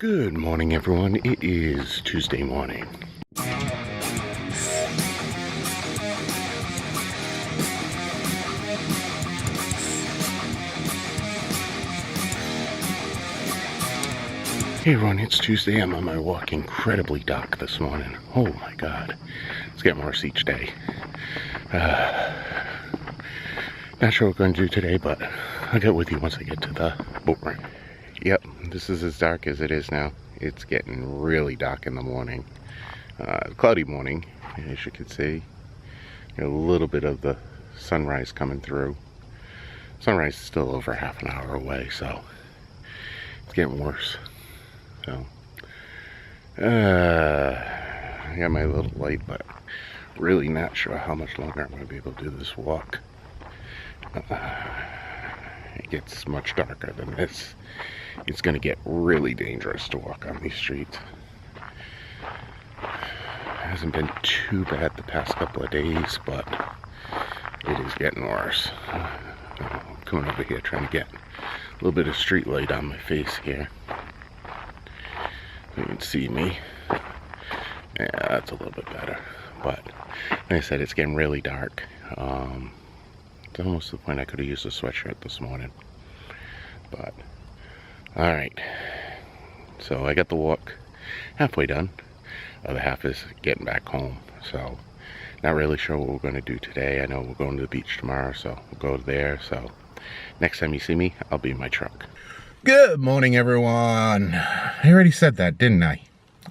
Good morning, everyone. It is Tuesday morning. Hey everyone, it's Tuesday. I'm on my walk. Incredibly dark this morning. Oh my god. It's getting worse each day. Not sure what we're going to do today, but I'll get with you once I get to the boat ramp. Yep, this is as dark as it is now. It's getting really dark in the morning. Cloudy morning, as you can see. A little bit of the sunrise coming through. Sunrise is still over half an hour away, so it's getting worse. So, I got my little light, but really not sure how much longer I'm going to be able to do this walk. It gets much darker than this. It's going to get really dangerous to walk on these streets. It hasn't been too bad the past couple of days, but it is getting worse. I'm coming over here trying to get a little bit of street light on my face here. You can see me. Yeah, that's a little bit better. But like I said, it's getting really dark. It's almost to the point I could have used a sweatshirt this morning. But alright, so I got the walk halfway done. Other half is getting back home. So not really sure what we're going to do today. I know we're going to the beach tomorrow, so we'll go there. So next time you see me, I'll be in my truck. Good morning, everyone. I already said that, didn't I?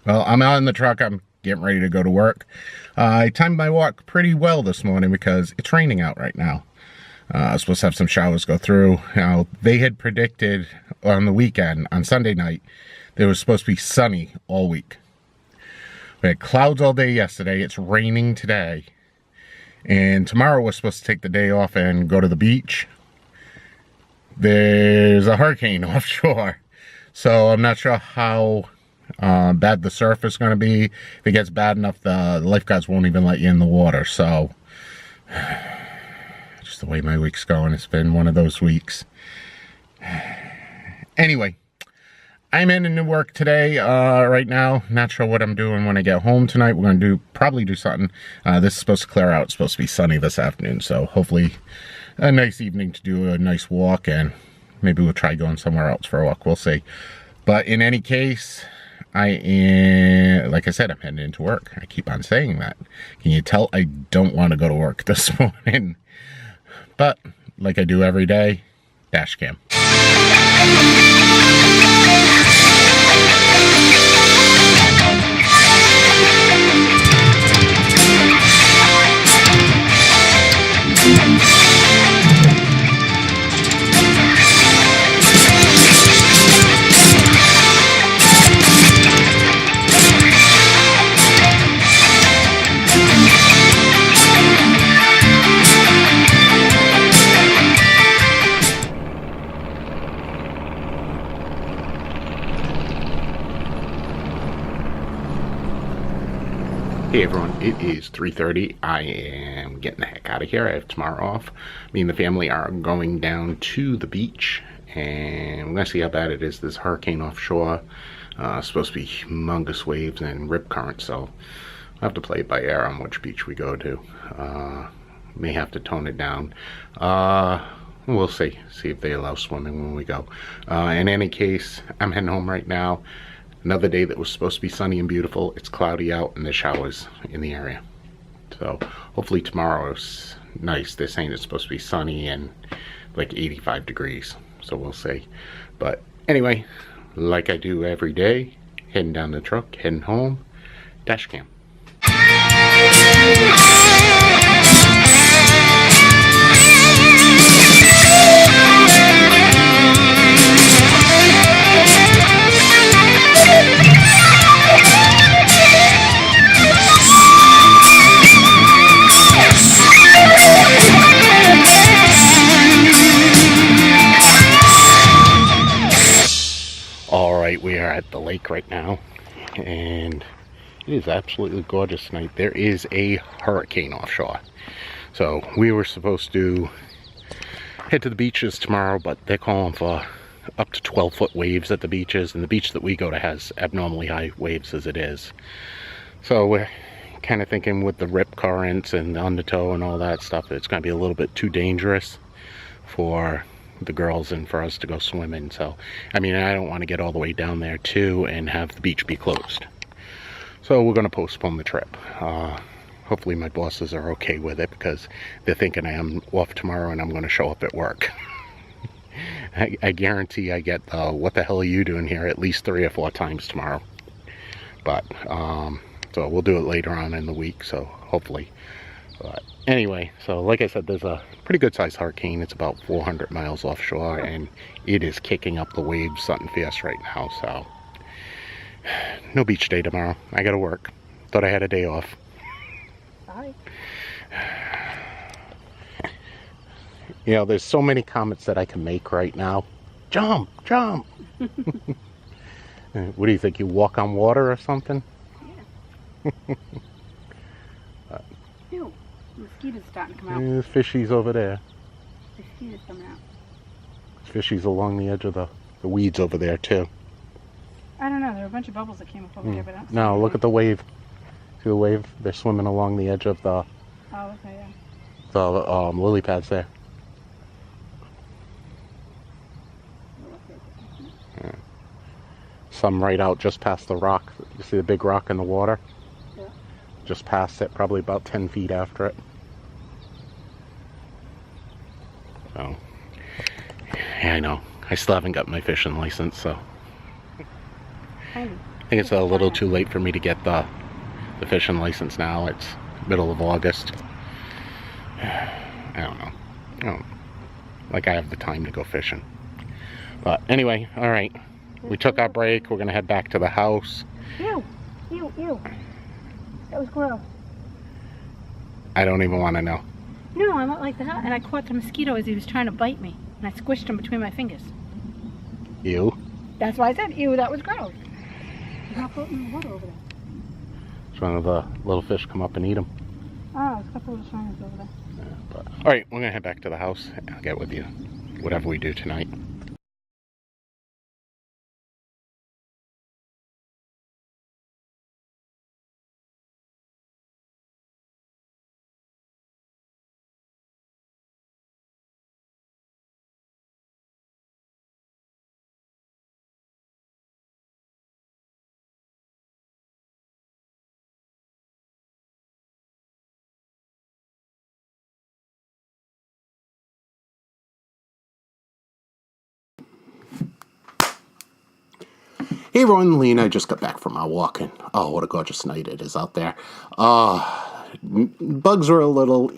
Well, I'm out in the truck. I'm getting ready to go to work. I timed my walk pretty well this morning because it's raining out right now. I was supposed to have some showers go through. Now, they had predicted on the weekend, on Sunday night, that it was supposed to be sunny all week. We had clouds all day yesterday. It's raining today. And tomorrow we're supposed to take the day off and go to the beach. There's a hurricane offshore. So I'm not sure how bad the surf is going to be. If it gets bad enough, the lifeguards won't even let you in the water. So just the way my week's going, it's been one of those weeks. Anyway, I'm heading to work today. Right now, not sure what I'm doing when I get home tonight. We're going to probably do something. This is supposed to clear out. It's supposed to be sunny this afternoon, so hopefully a nice evening to do a nice walk, and maybe we'll try going somewhere else for a walk. We'll see. But in any case, like I said, I'm heading into work. I keep on saying that. Can you tell I don't want to go to work this morning? But like I do every day, dash cam. Hey everyone, it is 3:30. I am getting the heck out of here. I have tomorrow off. Me and the family are going down to the beach, and we're going to see how bad it is. There's a hurricane offshore. Supposed to be humongous waves and rip currents, so I'll have to play it by ear on which beach we go to. May have to tone it down. We'll see if they allow swimming when we go. In any case, I'm heading home right now. Another day that was supposed to be sunny and beautiful. It's cloudy out and there's showers in the area. So hopefully tomorrow is nice. They're saying it's supposed to be sunny and like 85 degrees. So we'll see. But anyway, like I do every day, heading down the truck, heading home, dash cam. We are at the lake right now, and it is absolutely gorgeous tonight. There is a hurricane offshore, so we were supposed to head to the beaches tomorrow, but they're calling for up to 12-foot waves at the beaches, and the beach that we go to has abnormally high waves as it is. So we're kind of thinking with the rip currents and the undertow and all that stuff, it's going to be a little bit too dangerous for the girls and for us to go swimming. So, I mean, I don't want to get all the way down there too and have the beach be closed. So we're going to postpone the trip. Hopefully my bosses are okay with it, because they're thinking I am off tomorrow and I'm going to show up at work. I guarantee I get what the hell are you doing here at least 3 or 4 times tomorrow. But so we'll do it later on in the week, so hopefully. But anyway, so like I said, there's a pretty good sized hurricane. It's about 400 miles offshore, and it is kicking up the waves something fierce right now. So no beach day tomorrow. I gotta work. Thought I had a day off. Sorry. You know, there's so many comments that I can make right now. Jump, jump. What do you think? You walk on water or something? Yeah. Ew, mosquitoes starting to come out. There's fishies over there. Mosquitoes coming out. Fishies along the edge of the weeds over there too. I don't know. There were a bunch of bubbles that came up over there, but that's no, look at the wave. See the wave? They're swimming along the edge of the oh, okay, yeah. the lily pads there. Yeah. Some right out just past the rock. You see the big rock in the water? Yeah. Just past it, probably about 10 feet after it. So, yeah, I know. I still haven't got my fishing license, so I think it's a little too late for me to get the fishing license now. It's middle of August. I don't know. Like I have the time to go fishing. But anyway, all right. We took our break. We're going to head back to the house. Ew, ew, ew. That was gross. I don't even want to know. No, I went like that, and I caught the mosquito as he was trying to bite me, and I squished him between my fingers. Ew. That's why I said, ew, that was gross. He's not floating in the water over there. It's one of the little fish come up and eat them. Oh, it's a couple of swimmers over there. Yeah, but, all right, we're going to head back to the house. I'll get with you whatever we do tonight. Hey everyone, Lee and I just got back from our walk, and oh, what a gorgeous night it is out there. Bugs were a little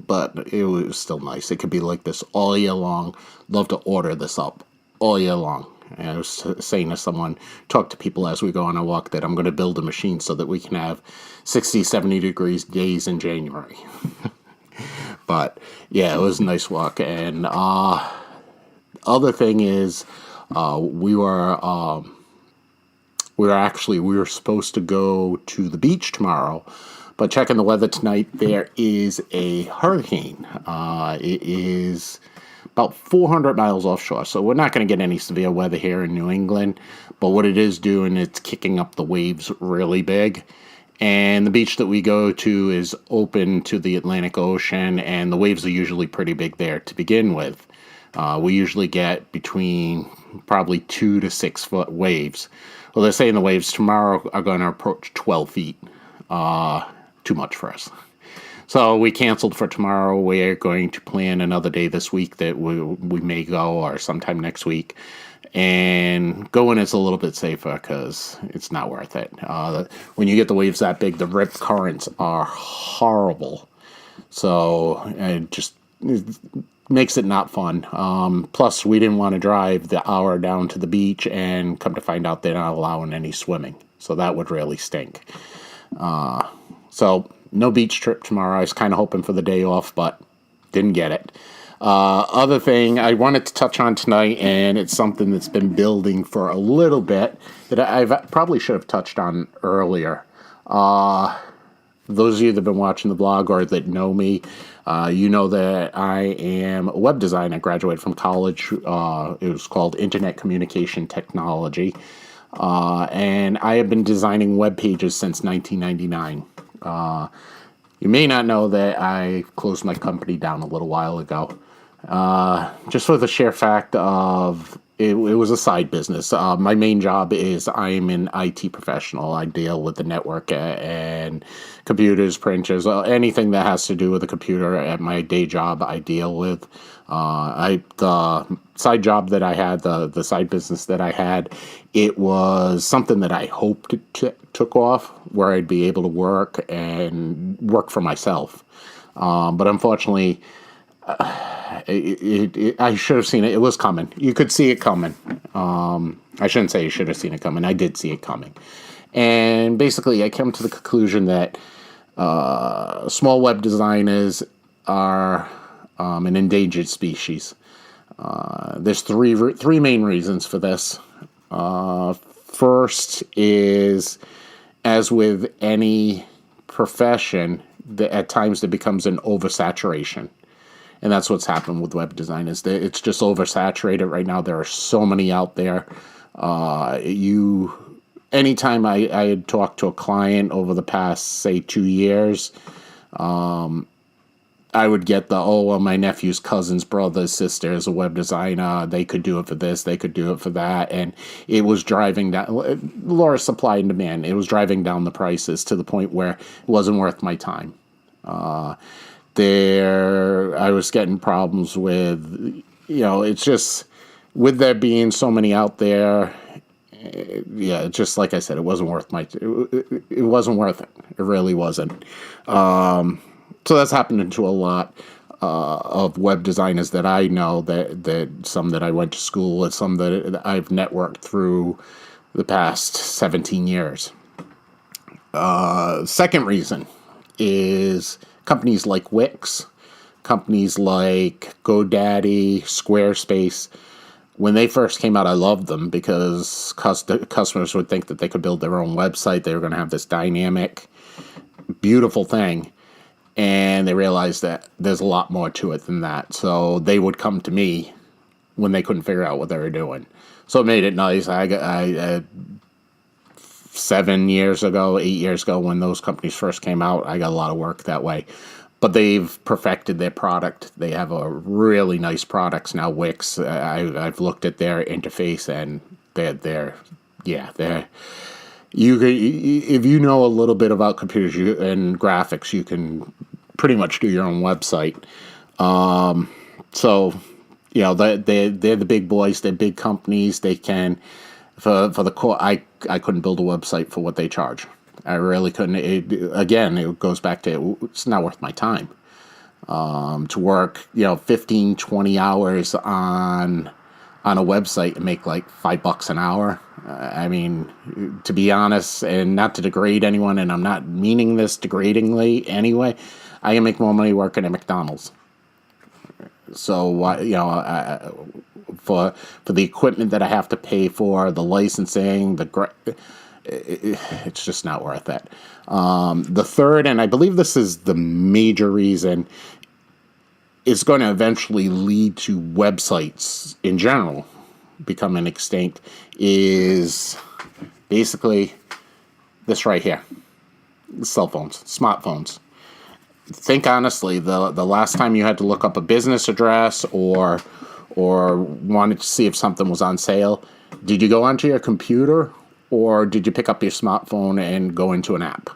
but it was still nice. It could be like this all year long. Love to order this up all year long. And I was saying to someone, talk to people as we go on our walk, that I'm going to build a machine so that we can have 60, 70 degrees days in January. But yeah, it was a nice walk. And other thing is, we were supposed to go to the beach tomorrow, but checking the weather tonight, there is a hurricane. It is about 400 miles offshore, so we're not going to get any severe weather here in New England, but what it is doing, it's kicking up the waves really big. And the beach that we go to is open to the Atlantic Ocean, and the waves are usually pretty big there to begin with. We usually get between probably 2 to 6 foot waves. Well, they're saying the waves tomorrow are going to approach 12 feet. Too much for us. So we canceled for tomorrow. We're going to plan another day this week that we may go, or sometime next week. And going is a little bit safer because it's not worth it. When you get the waves that big, the rip currents are horrible. So it makes it not fun. Plus, we didn't want to drive the hour down to the beach and come to find out they're not allowing any swimming. So that would really stink. So no beach trip tomorrow. I was kind of hoping for the day off, but didn't get it. Other thing I wanted to touch on tonight, and it's something that's been building for a little bit that I probably should have touched on earlier. Those of you that have been watching the blog or that know me, You know that I am a web designer. I graduated from college. It was called Internet Communication Technology. And I have been designing web pages since 1999. You may not know that I closed my company down a little while ago. Just for the sheer fact of it was a side business. My main job is I'm an IT professional. I deal with the network and computers, printers, anything that has to do with a computer. At my day job, I deal with. The side job that I had, the side business that I had, it was something that I hoped took off, where I'd be able to work for myself. But unfortunately, I should have seen it. It was coming. You could see it coming. I shouldn't say you should have seen it coming. I did see it coming. And basically, I came to the conclusion that small web designers are an endangered species. There's three main reasons for this. First is, as with any profession, at times there becomes an oversaturation. And that's what's happened with web designers. It's just oversaturated right now. There are so many out there. Anytime I had talked to a client over the past, say, 2 years, I would get my nephew's cousin's brother, sister is a web designer. They could do it for this. They could do it for that. And it was driving down, lower supply and demand. It was driving down the prices to the point where it wasn't worth my time. I was getting problems with, it's just, with there being so many out there, just like I said, it wasn't worth it wasn't worth it. It really wasn't. So that's happened to a lot of web designers that I know, that some that I went to school with, some that I've networked through the past 17 years. Second reason is companies like Wix, companies like GoDaddy, Squarespace. When they first came out, I loved them because customers would think that they could build their own website. They were going to have this dynamic, beautiful thing. And they realized that there's a lot more to it than that. So they would come to me when they couldn't figure out what they were doing. So it made it nice. I 7 years ago, 8 years ago, when those companies first came out, I got a lot of work that way. But they've perfected their product. They have a really nice products now. Wix, I've looked at their interface, and they're if you know a little bit about computers and graphics, you can pretty much do your own website. They're the big boys. They're big companies. They can, for the core. I couldn't build a website for what they charge. I really couldn't. It goes back to, it's not worth my time to work 15, 20 hours on a website and make like $5 an hour. I mean, to be honest, and not to degrade anyone, and I'm not meaning this degradingly anyway, I can make more money working at McDonald's. So, for the equipment that I have to pay for, the licensing, it's just not worth it. The third, and I believe this is the major reason, is going to eventually lead to websites in general becoming extinct, is basically this right here. Cell phones, smartphones. Think honestly, the last time you had to look up a business address or wanted to see if something was on sale, did you go onto your computer or did you pick up your smartphone and go into an app?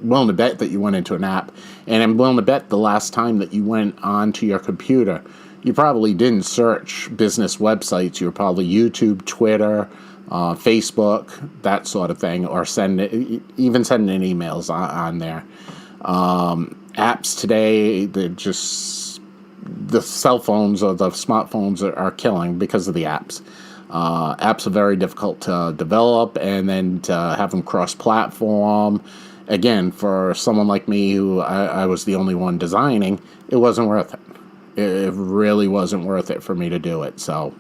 Willing to bet that you went into an app, and I'm willing to bet the last time that you went onto your computer, you probably didn't search business websites. You were probably YouTube, Twitter, Facebook, that sort of thing, or sending emails on there. Apps today, the cell phones or the smartphones are killing because of the apps. Apps are very difficult to develop, and then to have them cross-platform. Again, for someone like me who I was the only one designing, it wasn't worth it. It really wasn't worth it for me to do it. So,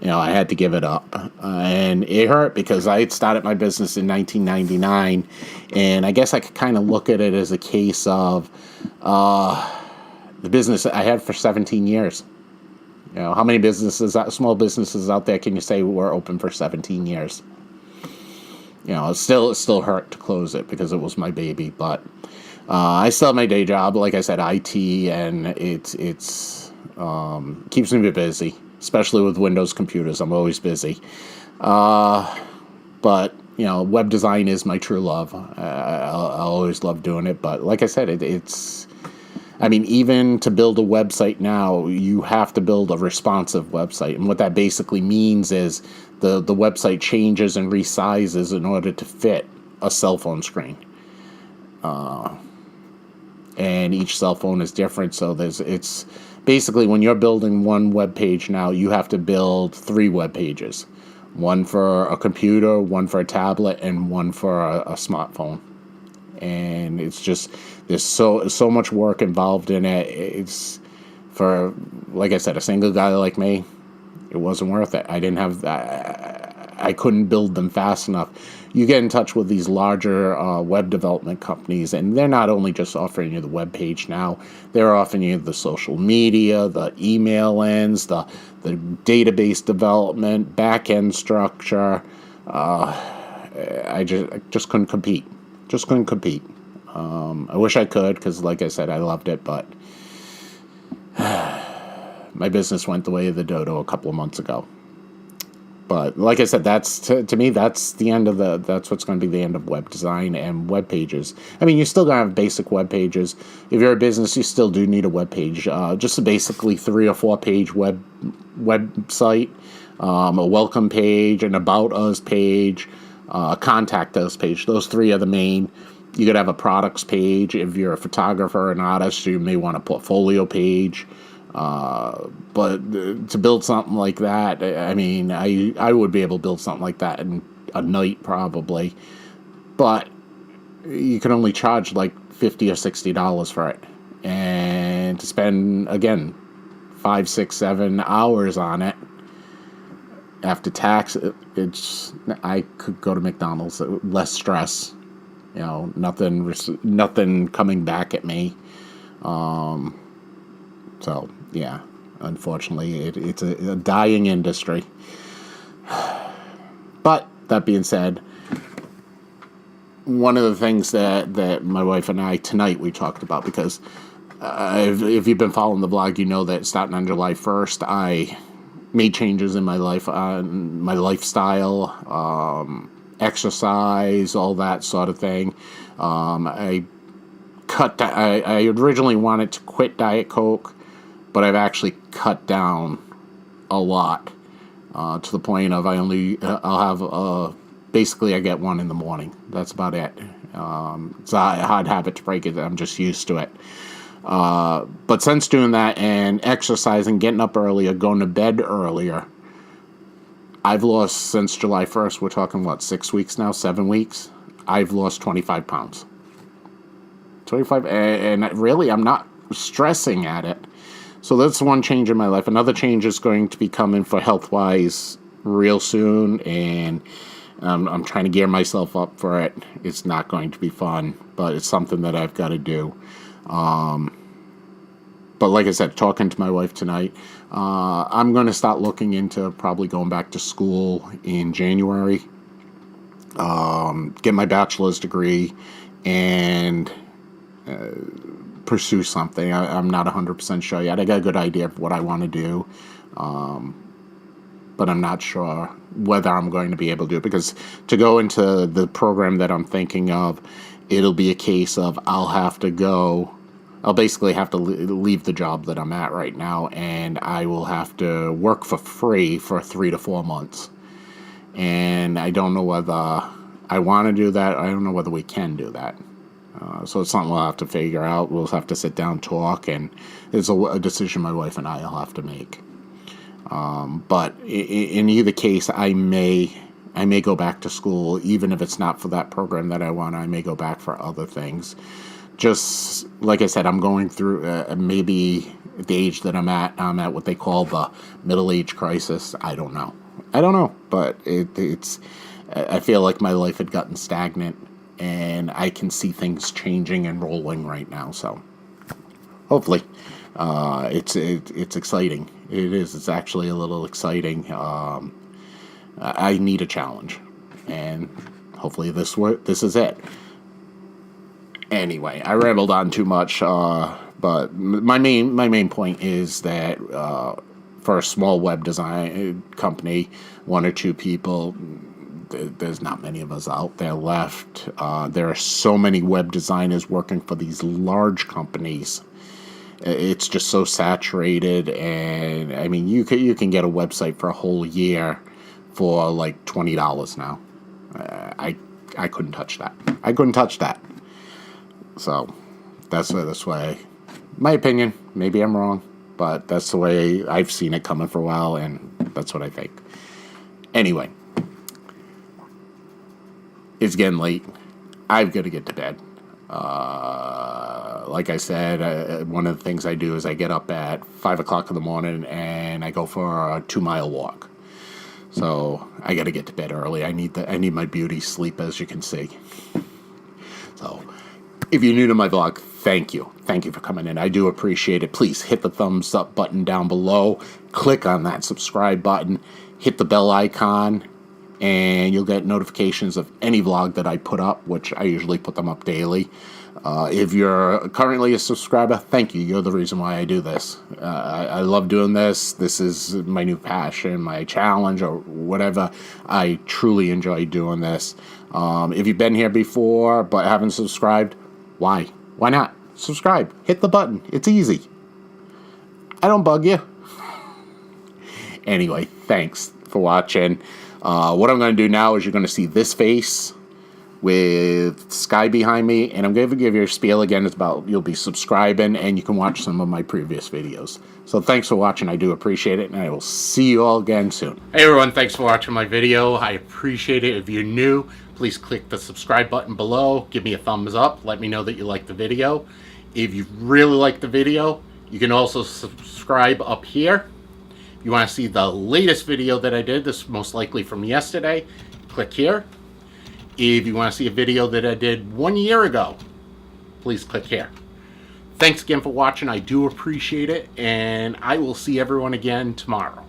I had to give it up. And it hurt because I had started my business in 1999. And I guess I could kind of look at it as a case of The business I had for 17 years. How many small businesses out there can you say were open for 17 years? It still hurt to close it because it was my baby, but I still have my day job, like I said, IT, and it's keeps me busy, especially with Windows computers. I'm always busy. But web design is my true love. I always love doing it. But like I said, even to build a website now, you have to build a responsive website. And what that basically means is the website changes and resizes in order to fit a cell phone screen. And each cell phone is different. So it's basically when you're building one web page now, you have to build 3 web pages. One for a computer, one for a tablet, and one for a smartphone. And it's just, there's so much work involved in it. It's for, like I said, a single guy like me, it wasn't worth it. I couldn't build them fast enough. You get in touch with these larger web development companies, and they're not only just offering you the web page now, they're offering you the social media, the email ends, the database development, back-end structure. I just couldn't compete. Just couldn't compete. I wish I could, because like I said, I loved it, but my business went the way of the dodo a couple of months ago. But like I said, that's to me, that's what's going to be the end of web design and web pages. You're still going to have basic web pages. If you're a business, you still do need a web page. Just a basically 3 or 4 page website, a welcome page, an about us page, a contact us page. Those 3 are the main. You could have a products page. If you're a photographer or an artist, you may want a portfolio page. But to build something like that, I would be able to build something like that in a night probably. But you can only charge like $50 or $60 for it. And to spend, again, 5, 6, 7 hours on it, after tax, I could go to McDonald's, less stress, nothing coming back at me. So yeah, unfortunately, it's a dying industry. But that being said, one of the things that my wife and I tonight we talked about, because if you've been following the vlog, you know that starting on July 1st, I made changes in my life, my lifestyle, exercise, all that sort of thing. I originally wanted to quit Diet Coke, but I've actually cut down a lot, to the point of I'll have basically I get one in the morning. That's about it. It's a hard habit to break it. I'm just used to it. But since doing that and exercising, getting up earlier, going to bed earlier, I've lost, since July 1st, we're talking 6 weeks now, 7 weeks, I've lost 25 pounds. 25, and really I'm not stressing at it. So that's one change in my life. Another change is going to be coming for health-wise real soon, and I'm trying to gear myself up for it. It's not going to be fun, but it's something that I've got to do. But like I said, talking to my wife tonight, I'm going to start looking into probably going back to school in January, get my bachelor's degree, and pursue something. I'm not 100% sure yet. I got a good idea of what I want to do, but I'm not sure whether I'm going to be able to do it, because to go into the program that I'm thinking of, it'll be a case of I'll basically have to leave the job that I'm at right now, and I will have to work for free for 3 to 4 months. And I don't know whether I want to do that. I don't know whether we can do that. So it's something we'll have to figure out. We'll have to sit down, talk, and it's a decision my wife and I will have to make. But in either case, I may go back to school, even if it's not for that program that I want. I may go back for other things. Just like I said, I'm going through maybe at the age that I'm at what they call the middle age crisis. I don't know, but it's. I feel like my life had gotten stagnant, and I can see things changing and rolling right now. So hopefully. It's exciting. It is. It's actually a little exciting. I need a challenge, and hopefully this is it. Anyway, I rambled on too much, but my main point is that for a small web design company, one or two people, there's not many of us out there left. There are so many web designers working for these large companies. It's just so saturated, and I mean, you can get a website for a whole year for like $20 now. I couldn't touch that. I couldn't touch that. So that's why, my opinion. Maybe I'm wrong, but that's the way I've seen it coming for a while, and that's what I think. Anyway, it's getting late. I've got to get to bed. Like I said, one of the things I do is I get up at 5 o'clock in the morning and I go for a 2-mile walk. So I got to get to bed early. I need my beauty sleep, as you can see. So if you're new to my vlog, thank you. Thank you for coming in. I do appreciate it. Please hit the thumbs up button down below. Click on that subscribe button. Hit the bell icon, and you'll get notifications of any vlog that I put up, which I usually put them up daily. If you're currently a subscriber, thank you. You're the reason why I do this. I love doing this. This is my new passion, my challenge, or whatever. I truly enjoy doing this. If you've been here before but haven't subscribed, why? Why not? Subscribe. Hit the button. It's easy. I don't bug you. Anyway, thanks for watching. What I'm going to do now is you're going to see this face with sky behind me, and I'm going to give you a spiel again. It's about you'll be subscribing, and you can watch some of my previous videos. So thanks for watching. I do appreciate it, and I will see you all again soon. Hey everyone, thanks for watching my video. I appreciate it. If you're new, please click the subscribe button below. Give me a thumbs up. Let me know that you like the video. If you really like the video, you can also subscribe up here. If you want to see the latest video that I did, this is most likely from yesterday, click here. If you want to see a video that I did 1 year ago, please click here. Thanks again for watching. I do appreciate it, and I will see everyone again tomorrow.